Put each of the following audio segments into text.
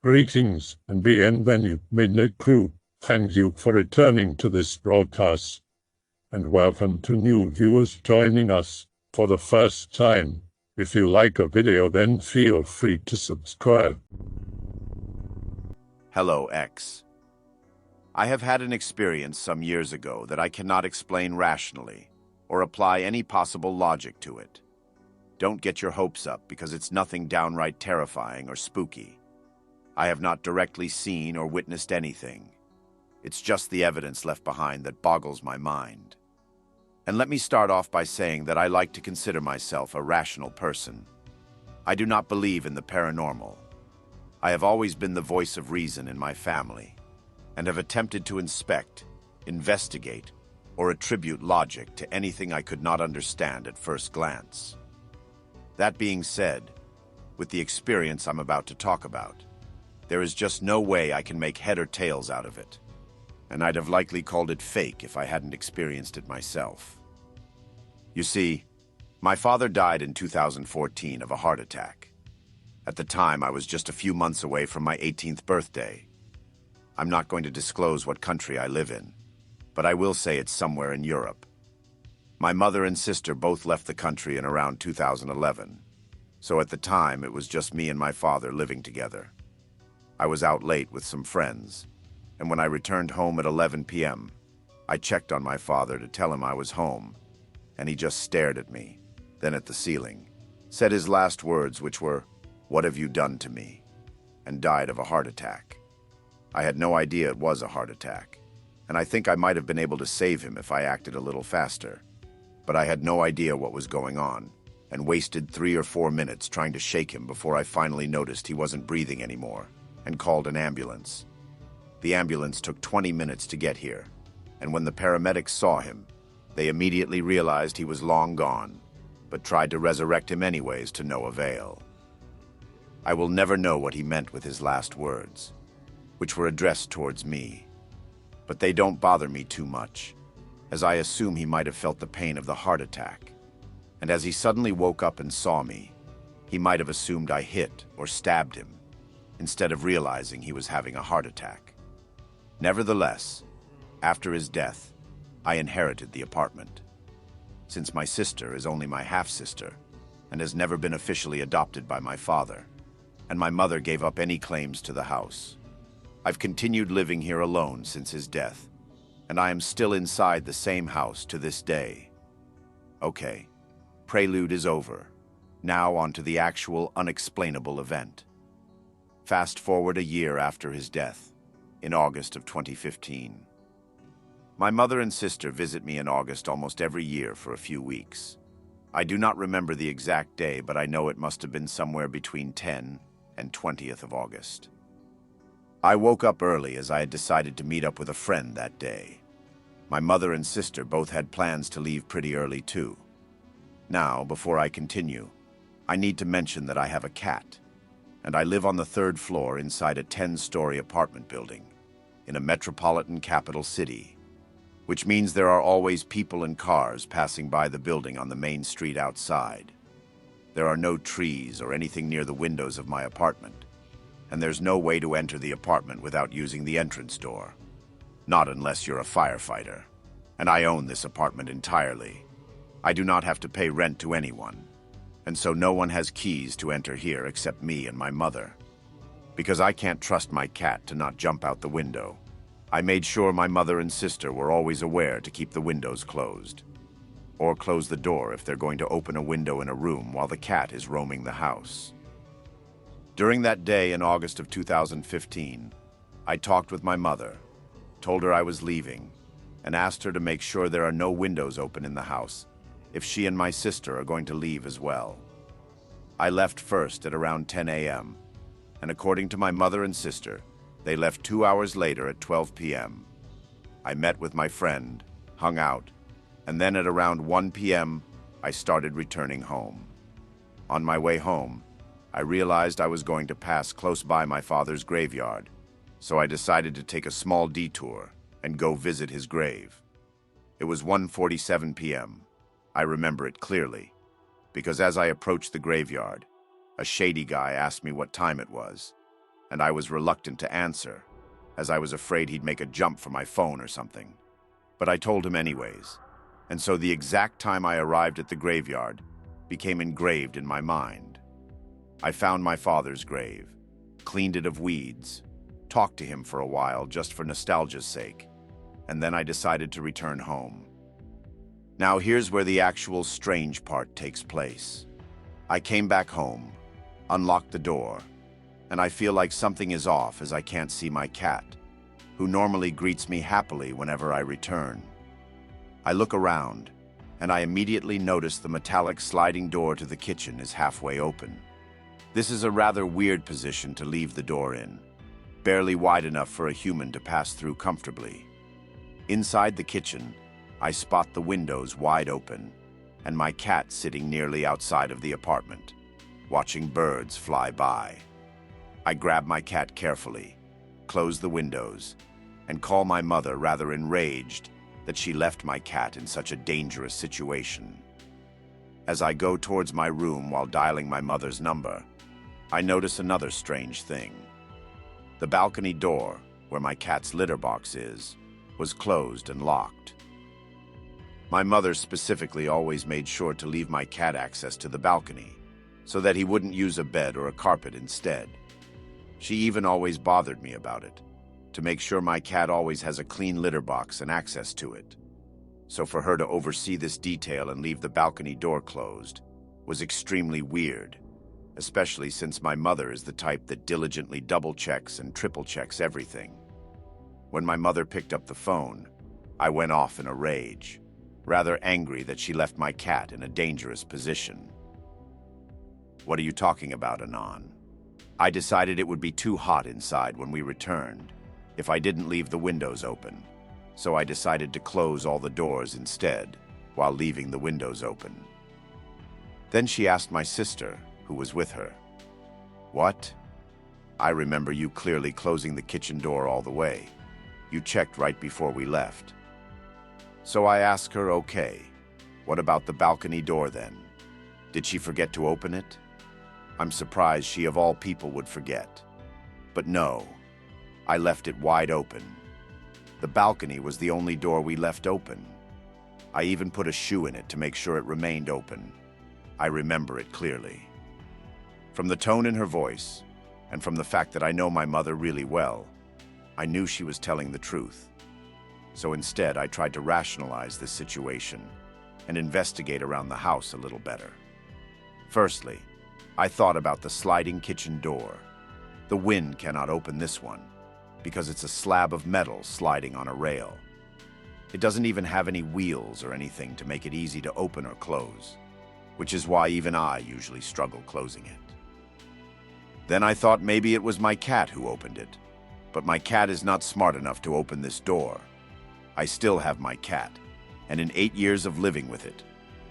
Greetings and bienvenue, Midnight Crew. Thank you for returning to this broadcast, and welcome to new viewers joining us for the first time. If you like a video, then feel free to subscribe. Hello, X. I have had an experience some years ago that I cannot explain rationally or apply any possible logic to it. Don't get your hopes up because it's nothing downright terrifying or spooky. I have not directly seen or witnessed anything. It's just the evidence left behind that boggles my mind. And let me start off by saying that I like to consider myself a rational person. I do not believe in the paranormal. I have always been the voice of reason in my family, and have attempted to inspect, investigate, or attribute logic to anything I could not understand at first glance. That being said, with the experience I'm about to talk about, there is just no way I can make head or tails out of it, and I'd have likely called it fake if I hadn't experienced it myself. You see, my father died in 2014 of a heart attack. At the time, I was just a few months away from my 18th birthday. I'm not going to disclose what country I live in, but I will say it's somewhere in Europe. My mother and sister both left the country in around 2011, so at the time it was just me and my father living together. I was out late with some friends, and when I returned home at 11 p.m., I checked on my father to tell him I was home, and he just stared at me, then at the ceiling, said his last words, which were, "What have you done to me?" and died of a heart attack. I had no idea it was a heart attack, and I think I might have been able to save him if I acted a little faster, but I had no idea what was going on, and wasted 3 or 4 minutes trying to shake him before I finally noticed he wasn't breathing anymore, and called an ambulance. The ambulance took 20 minutes to get here, and when the paramedics saw him, they immediately realized he was long gone, but tried to resurrect him anyways to no avail. I will never know what he meant with his last words, which were addressed towards me, but they don't bother me too much, as I assume he might have felt the pain of the heart attack, and as he suddenly woke up and saw me, he might have assumed I hit or stabbed him, instead of realizing he was having a heart attack. Nevertheless, after his death, I inherited the apartment. Since my sister is only my half-sister and has never been officially adopted by my father, and my mother gave up any claims to the house, I've continued living here alone since his death, and I am still inside the same house to this day. Okay, prelude is over. Now on to the actual unexplainable event. Fast forward a year after his death, in August of 2015. My mother and sister visit me in August almost every year for a few weeks. I do not remember the exact day, but I know it must have been somewhere between 10 and 20th of August. I woke up early as I had decided to meet up with a friend that day. My mother and sister both had plans to leave pretty early too. Now, before I continue, I need to mention that I have a cat, and I live on the 3rd floor inside a 10-story apartment building in a metropolitan capital city, which means there are always people and cars passing by the building on the main street outside. There are no trees or anything near the windows of my apartment, and there's no way to enter the apartment without using the entrance door. Not unless you're a firefighter, and I own this apartment entirely. I do not have to pay rent to anyone, and so no one has keys to enter here except me and my mother. Because I can't trust my cat to not jump out the window, I made sure my mother and sister were always aware to keep the windows closed, or close the door if they're going to open a window in a room while the cat is roaming the house. During that day in August of 2015, I talked with my mother, told her I was leaving, and asked her to make sure there are no windows open in the house if she and my sister are going to leave as well. I left first at around 10 a.m., and according to my mother and sister, they left 2 hours later at 12 p.m. I met with my friend, hung out, and then at around 1 p.m., I started returning home. On my way home, I realized I was going to pass close by my father's graveyard, so I decided to take a small detour and go visit his grave. It was 1:47 p.m. I remember it clearly, because as I approached the graveyard, a shady guy asked me what time it was. and I was reluctant to answer, as I was afraid he'd make a jump for my phone or something. But I told him anyways, and so the exact time I arrived at the graveyard became engraved in my mind. I found my father's grave, cleaned it of weeds, talked to him for a while just for nostalgia's sake, and then I decided to return home. Now here's where the actual strange part takes place. I came back home, unlocked the door, and I feel like something is off as I can't see my cat, who normally greets me happily whenever I return. I look around, and I immediately notice the metallic sliding door to the kitchen is halfway open. This is a rather weird position to leave the door in, barely wide enough for a human to pass through comfortably. Inside the kitchen, I spot the windows wide open, and my cat sitting nearly outside of the apartment, watching birds fly by. I grab my cat carefully, close the windows, and call my mother, rather enraged that she left my cat in such a dangerous situation. As I go towards my room while dialing my mother's number, I notice another strange thing. The balcony door, where my cat's litter box is, was closed and locked. My mother specifically always made sure to leave my cat access to the balcony, so that he wouldn't use a bed or a carpet instead. She even always bothered me about it, to make sure my cat always has a clean litter box and access to it. So for her to oversee this detail and leave the balcony door closed was extremely weird, especially since my mother is the type that diligently double-checks and triple-checks everything. When my mother picked up the phone, I went off in a rage, rather angry that she left my cat in a dangerous position. "What are you talking about, Anon?" I decided it would be too hot inside when we returned if I didn't leave the windows open, so I decided to close all the doors instead while leaving the windows open. Then she asked my sister, who was with her, "What? I remember you clearly closing the kitchen door all the way. You checked right before we left." So I asked her, "Okay, what about the balcony door then? Did she forget to open it?" I'm surprised she of all people would forget. But no, I left it wide open. The balcony was the only door we left open. I even put a shoe in it to make sure it remained open. I remember it clearly. From the tone in her voice, and from the fact that I know my mother really well, I knew she was telling the truth. So instead, I tried to rationalize this situation and investigate around the house a little better. Firstly, I thought about the sliding kitchen door. The wind cannot open this one, because it's a slab of metal sliding on a rail. It doesn't even have any wheels or anything to make it easy to open or close, which is why even I usually struggle closing it. Then I thought maybe it was my cat who opened it, but my cat is not smart enough to open this door. I still have my cat, and in 8 years of living with it,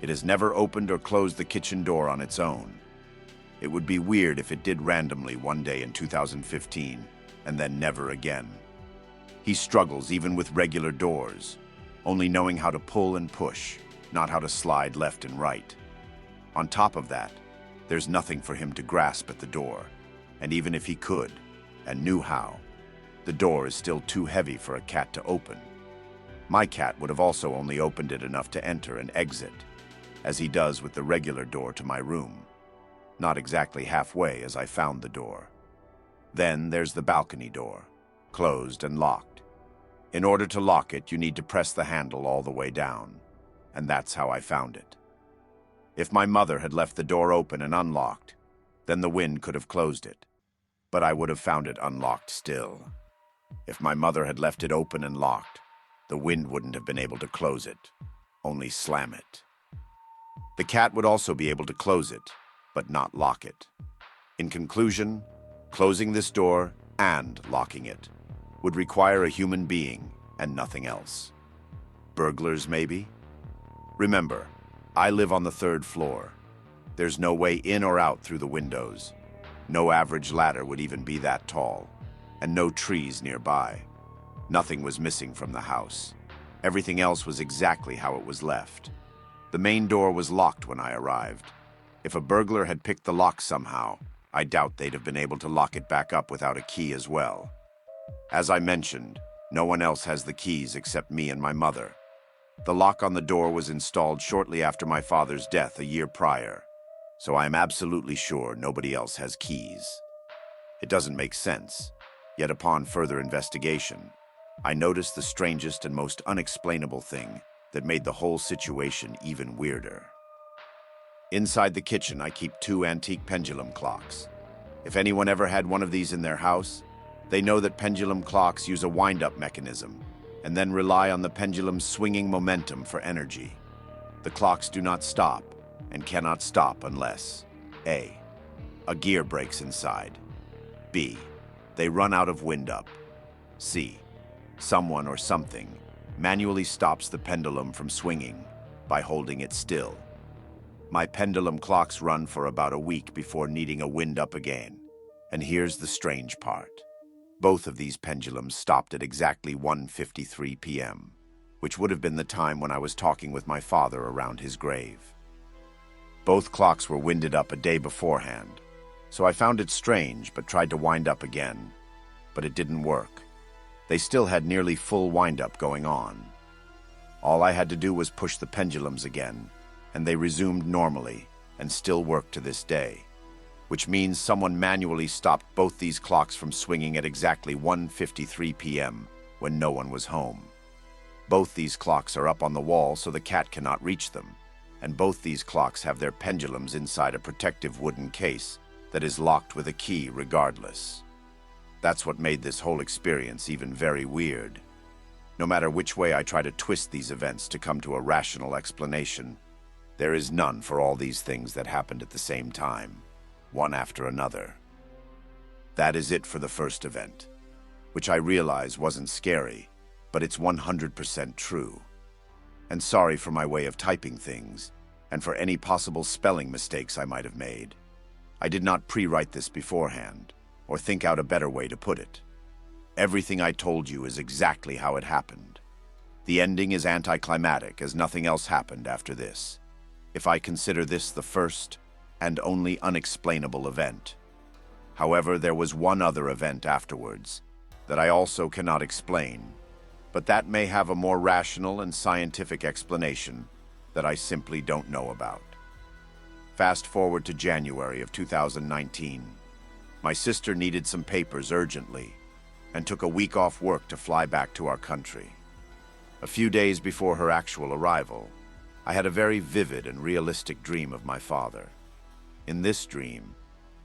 it has never opened or closed the kitchen door on its own. It would be weird if it did randomly one day in 2015, and then never again. He struggles even with regular doors, only knowing how to pull and push, not how to slide left and right. On top of that, there's nothing for him to grasp at the door, and even if he could, and knew how, the door is still too heavy for a cat to open. My cat would have also only opened it enough to enter and exit, as he does with the regular door to my room. Not exactly halfway as I found the door. Then there's the balcony door, closed and locked. In order to lock it, you need to press the handle all the way down, and that's how I found it. If my mother had left the door open and unlocked, then the wind could have closed it, but I would have found it unlocked still. If my mother had left it open and locked, the wind wouldn't have been able to close it, only slam it. The cat would also be able to close it, but not lock it. In conclusion, closing this door and locking it would require a human being and nothing else. Burglars, maybe? Remember, I live on the 3rd floor. There's no way in or out through the windows. No average ladder would even be that tall, and no trees nearby. Nothing was missing from the house. Everything else was exactly how it was left. The main door was locked when I arrived. If a burglar had picked the lock somehow, I doubt they'd have been able to lock it back up without a key as well. As I mentioned, no one else has the keys except me and my mother. The lock on the door was installed shortly after my father's death a year prior, so I am absolutely sure nobody else has keys. It doesn't make sense, yet upon further investigation, I noticed the strangest and most unexplainable thing that made the whole situation even weirder. Inside the kitchen, I keep 2 antique pendulum clocks. If anyone ever had one of these in their house, they know that pendulum clocks use a wind-up mechanism and then rely on the pendulum's swinging momentum for energy. The clocks do not stop and cannot stop unless A. A gear breaks inside. B. They run out of wind-up. C. Someone or something manually stops the pendulum from swinging by holding it still. My pendulum clocks run for about a week before needing a wind-up again. And here's the strange part. Both of these pendulums stopped at exactly 1:53 p.m., which would have been the time when I was talking with my father around his grave. Both clocks were winded up a day beforehand, so I found it strange but tried to wind up again, but it didn't work. They still had nearly full wind-up going on. All I had to do was push the pendulums again, and they resumed normally and still work to this day, which means someone manually stopped both these clocks from swinging at exactly 1:53 p.m. when no one was home. Both these clocks are up on the wall so the cat cannot reach them, and both these clocks have their pendulums inside a protective wooden case that is locked with a key regardless. That's what made this whole experience even very weird. No matter which way I try to twist these events to come to a rational explanation, there is none for all these things that happened at the same time, one after another. That is it for the first event, which I realize wasn't scary, but it's 100% true. And sorry for my way of typing things, and for any possible spelling mistakes I might have made. I did not pre-write this beforehand, or think out a better way to put it. Everything I told you is exactly how it happened. The ending is anticlimactic, as nothing else happened after this, if I consider this the first and only unexplainable event. However, there was one other event afterwards that I also cannot explain, but that may have a more rational and scientific explanation that I simply don't know about. Fast forward to January of 2019. My sister needed some papers urgently and took a week off work to fly back to our country. A few days before her actual arrival, I had a very vivid and realistic dream of my father. In this dream,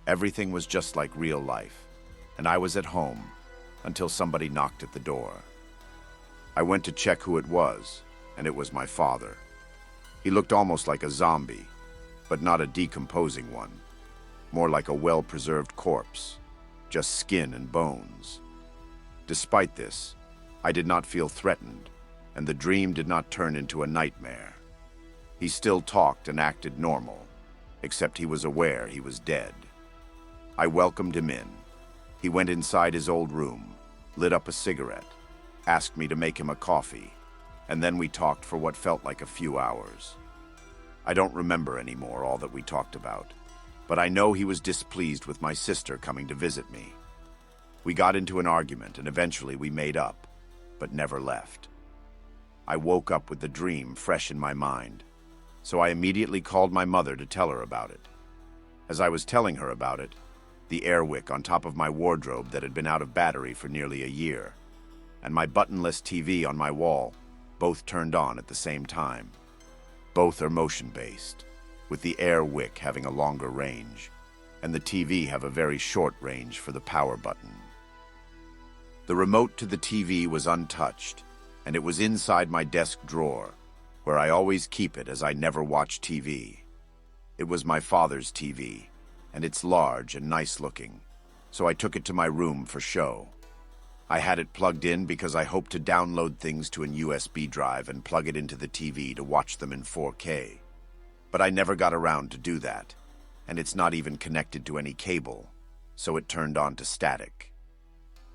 everything was just like real life, and I was at home until somebody knocked at the door. I went to check who it was, and it was my father. He looked almost like a zombie, but not a decomposing one. More like a well-preserved corpse, just skin and bones. Despite this, I did not feel threatened, and the dream did not turn into a nightmare. He still talked and acted normal, except he was aware he was dead. I welcomed him in. He went inside his old room, lit up a cigarette, asked me to make him a coffee, and then we talked for what felt like a few hours. I don't remember anymore all that we talked about, but I know he was displeased with my sister coming to visit me. We got into an argument and eventually we made up, but never left. I woke up with the dream fresh in my mind, so I immediately called my mother to tell her about it. As I was telling her about it, the air wick on top of my wardrobe that had been out of battery for nearly a year, and my buttonless TV on my wall both turned on at the same time. Both are motion-based, with the air wick having a longer range, and the TV have a very short range for the power button. The remote to the TV was untouched, and it was inside my desk drawer, where I always keep it as I never watch TV. It was my father's TV, and it's large and nice-looking, so I took it to my room for show. I had it plugged in because I hoped to download things to an USB drive and plug it into the TV to watch them in 4K. But I never got around to do that, and it's not even connected to any cable, so it turned on to static.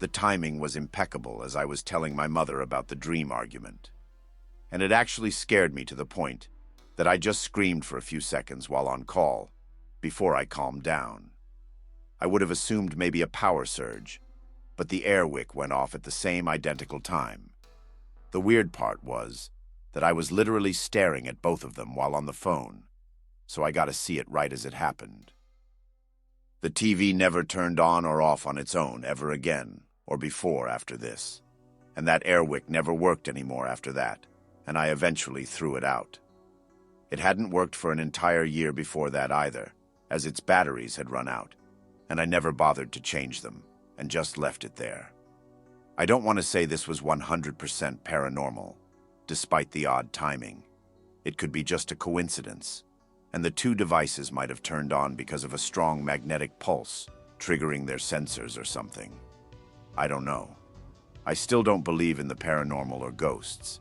The timing was impeccable as I was telling my mother about the dream argument, and it actually scared me to the point that I just screamed for a few seconds while on call, before I calmed down. I would have assumed maybe a power surge, but the air wick went off at the same identical time. The weird part was that I was literally staring at both of them while on the phone, so I got to see it right as it happened. The TV never turned on or off on its own ever again, or before after this, and that air wick never worked anymore after that, and I eventually threw it out. It hadn't worked for an entire year before that either, as its batteries had run out, and I never bothered to change them, and just left it there. I don't want to say this was 100% paranormal, despite the odd timing. It could be just a coincidence, and the two devices might have turned on because of a strong magnetic pulse, triggering their sensors or something. I don't know. I still don't believe in the paranormal or ghosts,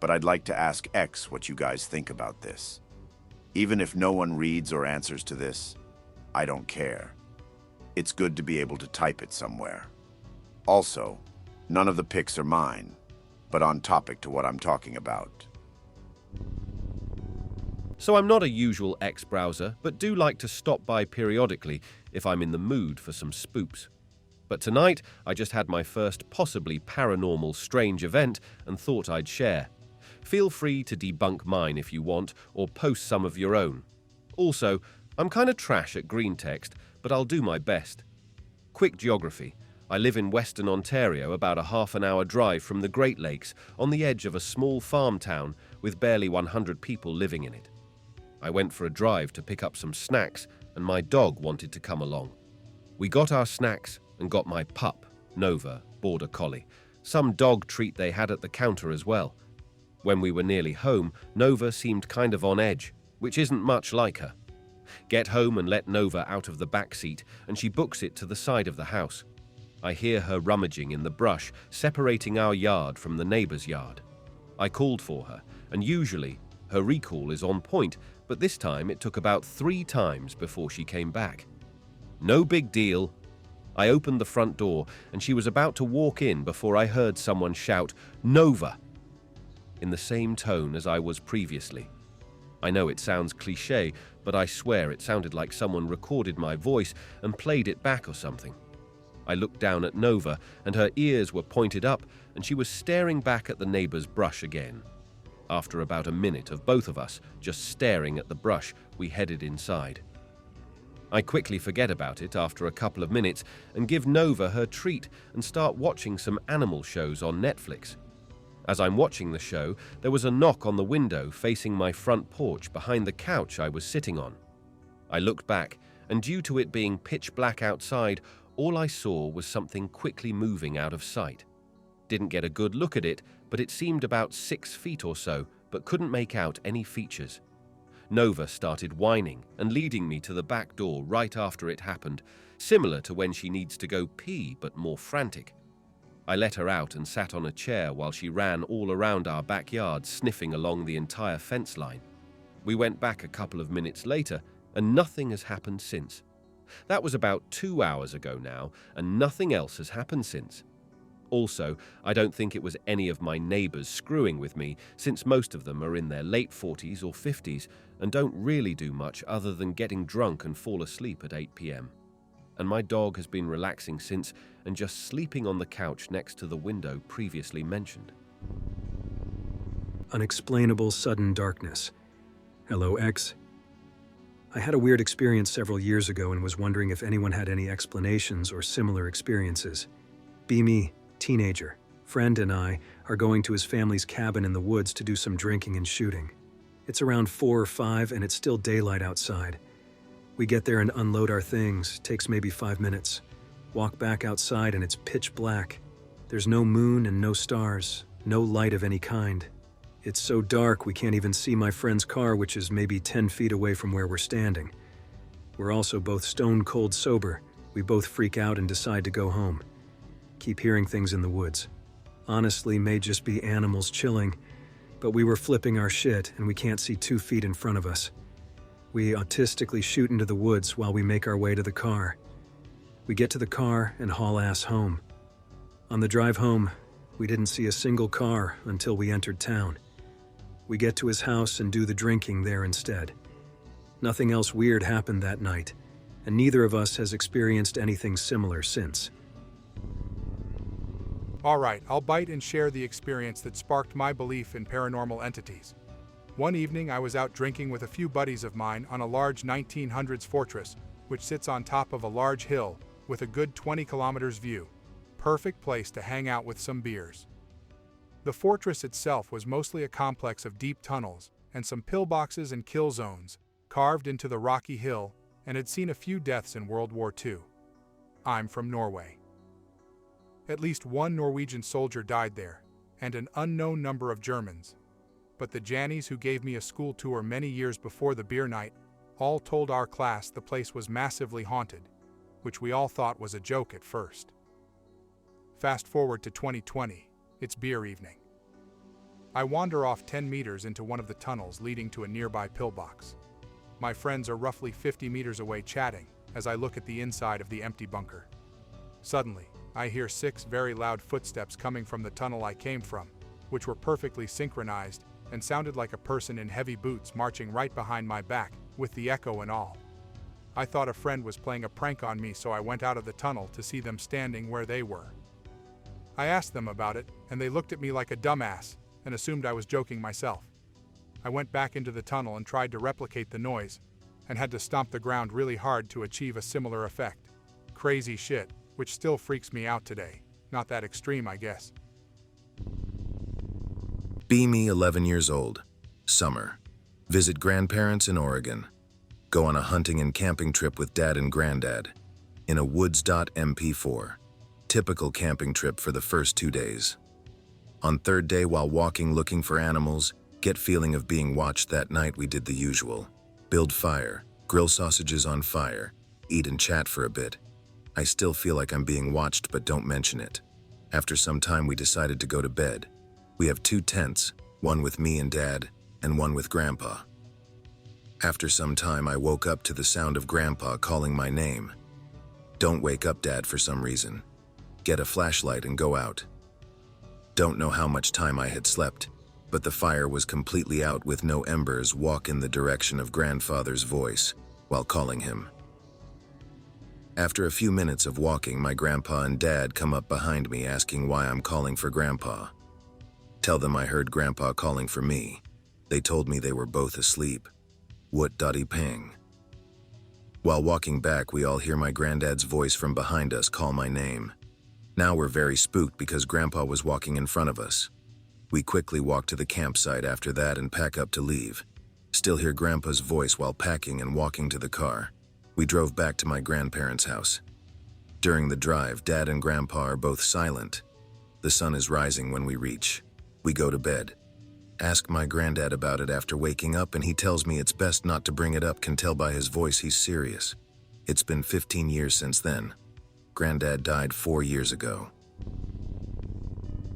but I'd like to ask X what you guys think about this. Even if no one reads or answers to this, I don't care. It's good to be able to type it somewhere. Also, none of the pics are mine, but on topic to what I'm talking about. So I'm not a usual X browser, but do like to stop by periodically if I'm in the mood for some spooks. But tonight, I just had my first possibly paranormal strange event and thought I'd share. Feel free to debunk mine if you want, or post some of your own. Also, I'm kind of trash at Greentext, but I'll do my best. Quick geography. I live in Western Ontario, about a half-an-hour drive from the Great Lakes, on the edge of a small farm town with barely 100 people living in it. I went for a drive to pick up some snacks, and my dog wanted to come along. We got our snacks and got my pup, Nova, Border Collie, some dog treat they had at the counter as well. When we were nearly home, Nova seemed kind of on edge, which isn't much like her. Get home and let Nova out of the back seat, and she books it to the side of the house. I hear her rummaging in the brush, separating our yard from the neighbor's yard. I called for her, and usually her recall is on point, but this time it took about 3 times before she came back. No big deal. I opened the front door, and she was about to walk in before I heard someone shout, "Nova!" in the same tone as I was previously. I know it sounds cliché, but I swear it sounded like someone recorded my voice and played it back or something. I looked down at Nova, and her ears were pointed up, and she was staring back at the neighbor's brush again. After about a minute of both of us just staring at the brush, we headed inside. I quickly forget about it after a couple of minutes and give Nova her treat and start watching some animal shows on Netflix. As I'm watching the show, there was a knock on the window facing my front porch behind the couch I was sitting on. I looked back, and due to it being pitch black outside, all I saw was something quickly moving out of sight. Didn't get a good look at it, but it seemed about 6 feet or so, but couldn't make out any features. Nova started whining and leading me to the back door right after it happened, similar to when she needs to go pee but more frantic. I let her out and sat on a chair while she ran all around our backyard, sniffing along the entire fence line. We went back a couple of minutes later, and nothing has happened since. That was about 2 hours ago now, and nothing else has happened since. Also, I don't think it was any of my neighbors screwing with me, since most of them are in their late 40s or 50s and don't really do much other than getting drunk and fall asleep at 8 p.m. And my dog has been relaxing since and just sleeping on the couch next to the window previously mentioned. Unexplainable sudden darkness. Hello, X. I had a weird experience several years ago and was wondering if anyone had any explanations or similar experiences. Be me, teenager. Friend and I are going to his family's cabin in the woods to do some drinking and shooting. It's around 4 or 5 and it's still daylight outside. We get there and unload our things, takes maybe 5 minutes. Walk back outside and it's pitch black. There's no moon and no stars, no light of any kind. It's so dark we can't even see my friend's car, which is maybe 10 feet away from where we're standing. We're also both stone cold sober. We both freak out and decide to go home. Keep hearing things in the woods. Honestly, may just be animals chilling, but we were flipping our shit and we can't see 2 feet in front of us. We autistically shoot into the woods while we make our way to the car. We get to the car and haul ass home. On the drive home, we didn't see a single car until we entered town. We get to his house and do the drinking there instead. Nothing else weird happened that night. and neither of us has experienced anything similar since. All right, I'll bite and share the experience that sparked my belief in paranormal entities. One evening, I was out drinking with a few buddies of mine on a large 1900s fortress, which sits on top of a large hill with a good 20 kilometers view. Perfect place to hang out with some beers. The fortress itself was mostly a complex of deep tunnels and some pillboxes and kill zones carved into the rocky hill, and had seen a few deaths in World War II. I'm from Norway. At least one Norwegian soldier died there, and an unknown number of Germans. But the Jannies who gave me a school tour many years before the beer night all told our class the place was massively haunted, which we all thought was a joke at first. Fast forward to 2020, it's beer evening. I wander off 10 meters into one of the tunnels leading to a nearby pillbox. My friends are roughly 50 meters away chatting as I look at the inside of the empty bunker. Suddenly, I hear 6 very loud footsteps coming from the tunnel I came from, which were perfectly synchronized and sounded like a person in heavy boots marching right behind my back, with the echo and all. I thought a friend was playing a prank on me, so I went out of the tunnel to see them standing where they were. I asked them about it, and they looked at me like a dumbass and assumed I was joking myself. I went back into the tunnel and tried to replicate the noise, and had to stomp the ground really hard to achieve a similar effect. Crazy shit, which still freaks me out today. Not that extreme, I guess. Be me, 11 years old. Summer. Visit grandparents in Oregon. Go on a hunting and camping trip with dad and granddad. In a woods.mp4. Typical camping trip for the first 2 days. On third day, while walking looking for animals, get feeling of being watched. That night we did the usual. Build fire, grill sausages on fire, eat and chat for a bit. I still feel like I'm being watched, but don't mention it. After some time we decided to go to bed. We have 2 tents, one with me and dad, and one with grandpa. After some time I woke up to the sound of grandpa calling my name. Don't wake up, dad, for some reason. Get a flashlight and go out. Don't know how much time I had slept, but the fire was completely out with no embers. Walk in the direction of grandfather's voice while calling him. After a few minutes of walking, my grandpa and dad come up behind me asking why I'm calling for grandpa. Tell them I heard grandpa calling for me. They told me they were both asleep. What dotty pang. While walking back, we all hear my granddad's voice from behind us call my name. Now we're very spooked because grandpa was walking in front of us. We quickly walk to the campsite after that and pack up to leave. Still hear grandpa's voice while packing and walking to the car. We drove back to my grandparents' house. During the drive, dad and grandpa are both silent. The sun is rising when we reach. We go to bed. Ask my granddad about it after waking up, and he tells me it's best not to bring it up. Can tell by his voice he's serious. It's been 15 years since then. Granddad died 4 years ago.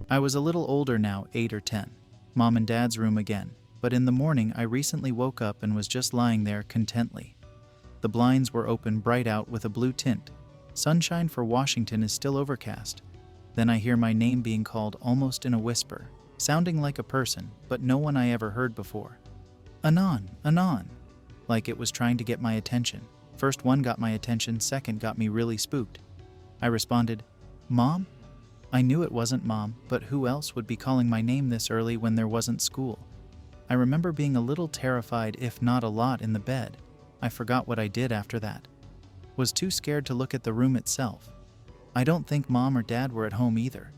I was a little older now, 8 or 10. Mom and Dad's room again. But in the morning, I recently woke up and was just lying there contently. The blinds were open bright out with a blue tint. Sunshine for Washington is still overcast. Then I hear my name being called almost in a whisper, sounding like a person, but no one I ever heard before. Anon, Anon. Like it was trying to get my attention. First one got my attention, second got me really spooked. I responded, Mom? I knew it wasn't Mom, but who else would be calling my name this early when there wasn't school? I remember being a little terrified, if not a lot, in the bed. I forgot what I did after that. Was too scared to look at the room itself. I don't think Mom or Dad were at home either.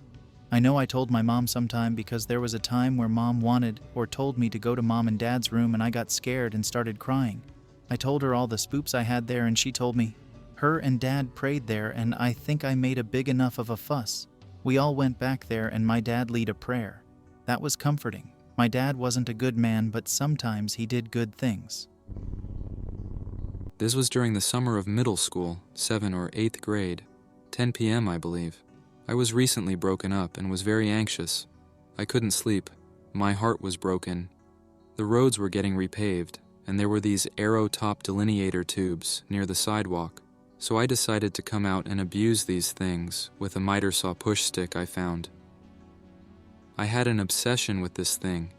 I know I told my mom sometime because there was a time where Mom wanted or told me to go to Mom and Dad's room and I got scared and started crying. I told her all the spooks I had there and she told me her and Dad prayed there, and I think I made a big enough of a fuss. We all went back there and my dad led a prayer. That was comforting. My dad wasn't a good man, but sometimes he did good things. This was during the summer of middle school, 7th or 8th grade, 10 p.m. I believe. I was recently broken up and was very anxious. I couldn't sleep. My heart was broken. The roads were getting repaved, and there were these arrow-top delineator tubes near the sidewalk. So I decided to come out and abuse these things with a miter saw push stick I found. I had an obsession with this thing,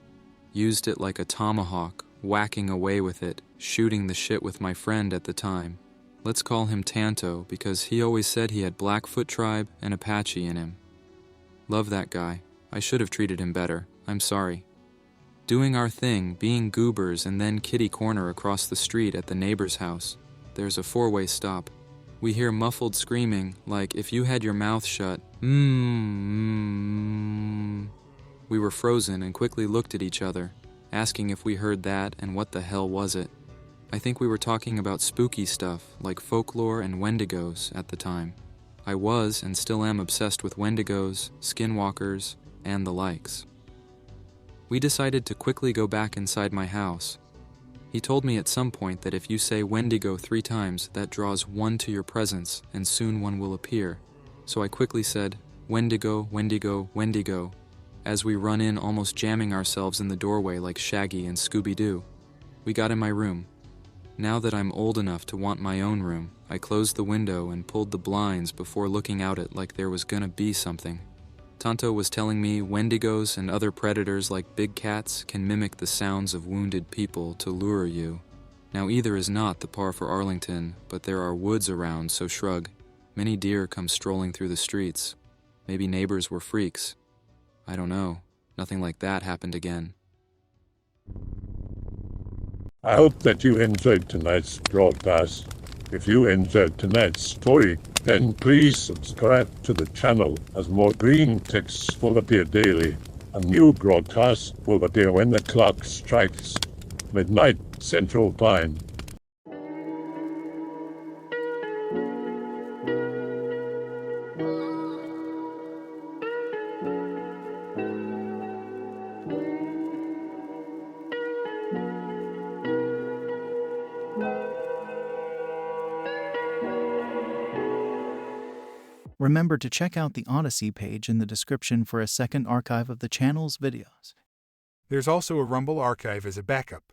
used it like a tomahawk, whacking away with it, shooting the shit with my friend at the time. Let's call him Tanto because he always said he had Blackfoot tribe and Apache in him. Love that guy. I should have treated him better. I'm sorry. Doing our thing, being goobers, and then kitty corner across the street at the neighbor's house. There's a four-way stop. We hear muffled screaming, like if you had your mouth shut. We were frozen and quickly looked at each other, asking if we heard that and what the hell was it. I think we were talking about spooky stuff, like folklore and wendigos at the time. I was and still am obsessed with wendigos, skinwalkers, and the likes. We decided to quickly go back inside my house. He told me at some point that if you say Wendigo 3 times, that draws one to your presence, and soon one will appear. So I quickly said, Wendigo, Wendigo, Wendigo, as we run in almost jamming ourselves in the doorway like Shaggy and Scooby-Doo. We got in my room. Now that I'm old enough to want my own room, I closed the window and pulled the blinds before looking out it like there was gonna be something. Tanto was telling me Wendigos and other predators like big cats can mimic the sounds of wounded people to lure you. Now either is not the par for Arlington, but there are woods around, so shrug. Many deer come strolling through the streets. Maybe neighbors were freaks. I don't know. Nothing like that happened again. I hope that you enjoyed tonight's broadcast. If you enjoyed tonight's story, then please subscribe to the channel as more green texts will appear daily. A new broadcast will appear when the clock strikes midnight Central Time. Remember to check out the Odyssey page in the description for a second archive of the channel's videos. There's also a Rumble archive as a backup.